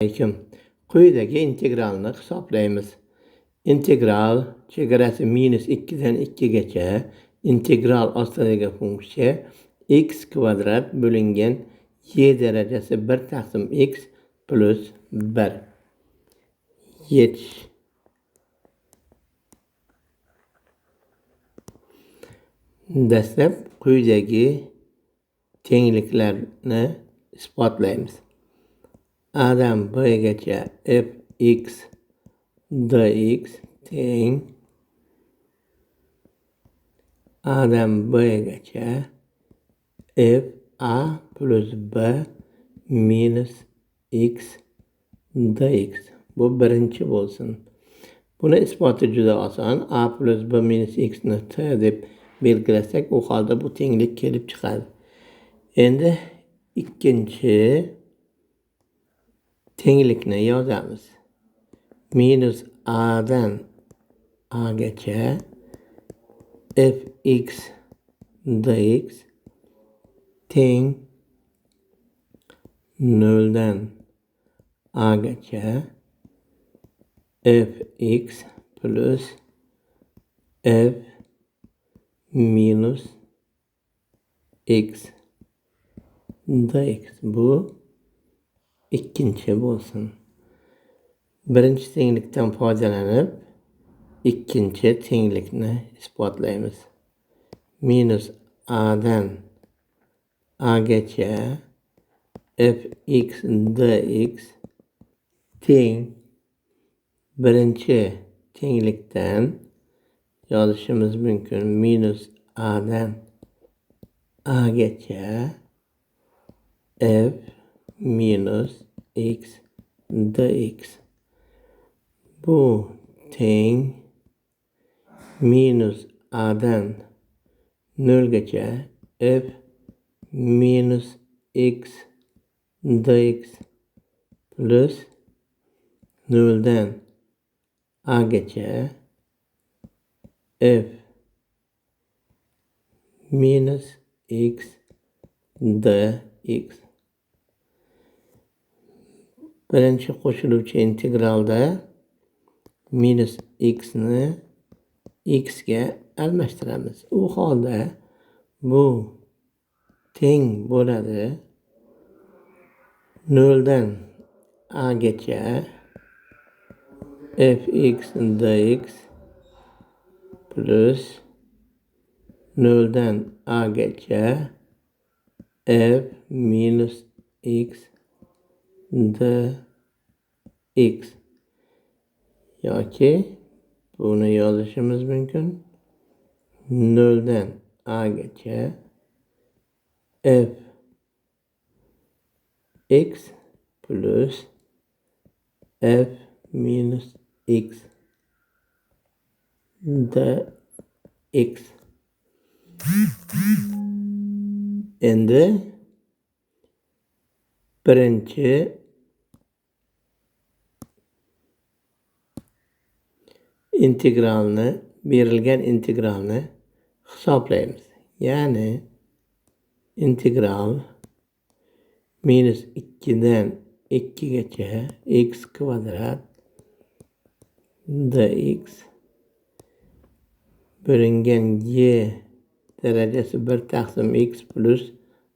Aleyküm. Quyidagi integralni hisoblaymiz. Integral chegarasi minus 2dan 2gacha, integral ostidagi funksiya x kvadrat bo'lingan y darajasi 1 taqsim x plus 1. Yetish. Dastlab quyidagi tengliklarni isbotlaymiz. A'dan B'gacha fx dx teng A'dan B'gacha f a plus b minus x dx. Bu birinchi bo'lsin. Buni isboti juda oson. A plus b minus x ni t deb belgilasak, u holda bu tenglik kelib chiqadi. Endi ikkinchi tenglikni yozamiz. Minus A'dan A'gacha fx dx teng 0dan A'gacha fx plus f minus x dx. Bu ikkinchi bo'lsin. Birinchi tenglikdan foydalanib, ikkinchi tenglikni isbotlaymiz. Minus A'dan A'gacha fx dx teng birinchi tenglikdan yozishimiz mumkin. Minus A'dan A'gacha f minus x dx. Bu teng minus A'dan 0gacha f minus x dx plus 0dan A'gacha f minus x dx. Birinchi qo'shiluvchi integralda minus x ni x ga almashtiramiz. U holda bu teng bo'ladi 0dan A'gacha fx dx plus 0dan A'gacha f minus x dx. Yoki buni yozishimiz mumkin. 0dan A'gacha f x plus f minus x dx. Endi birinchi berilgan integralni hisoblaymiz. Ya'ni integral minus 2dan 2gacha x kvadrat dx bo'lingan y darajasi 1 taqsim x plus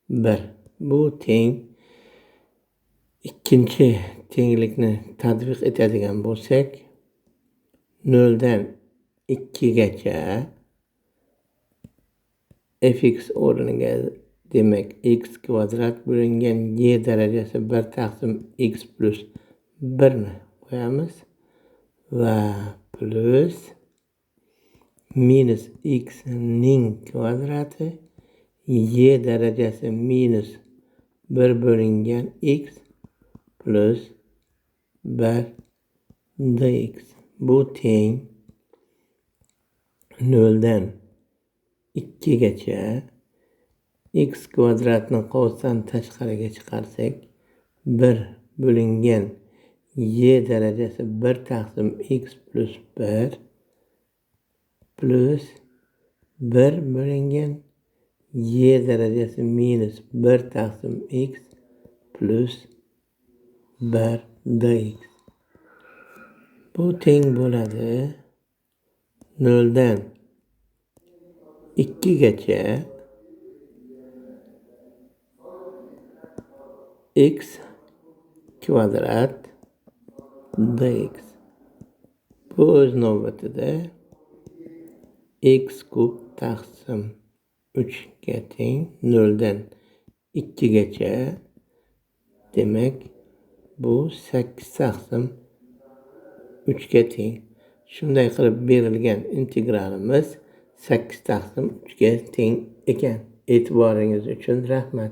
1. Bu teng ikkinchi tenglikni tadbiq etadigan bo'lsak, 0dan 2gacha fx o'rniga demak x kvadrat bo'lingan y darajasi 1 taqsim x plus 1 ni qo'yamiz va plus minus x ning kvadrati y darajasi minus 1 bo'lingan x plus 1 dx. Bu teng 0dan 2gacha x kvadratni qovusdan tashqariga chiqarsak 1 bo'lingan y darajasi 1 taqsim x plus 1 plus 1 bo'lingan y darajasi minus 1 taqsim x plus 1 dx. Bu teng bo'ladi 0 dan 2 gacha x kvadrat dx. Bu o'z navbatida x kub taqsim 3 ga teng 0 dan 2 gacha. Demak, bu 8 taqsim 3 ga teng. Shunday qilib berilgan integralimiz 8 taqsim 3 ga teng ekan. E'tiboringiz uchun rahmat.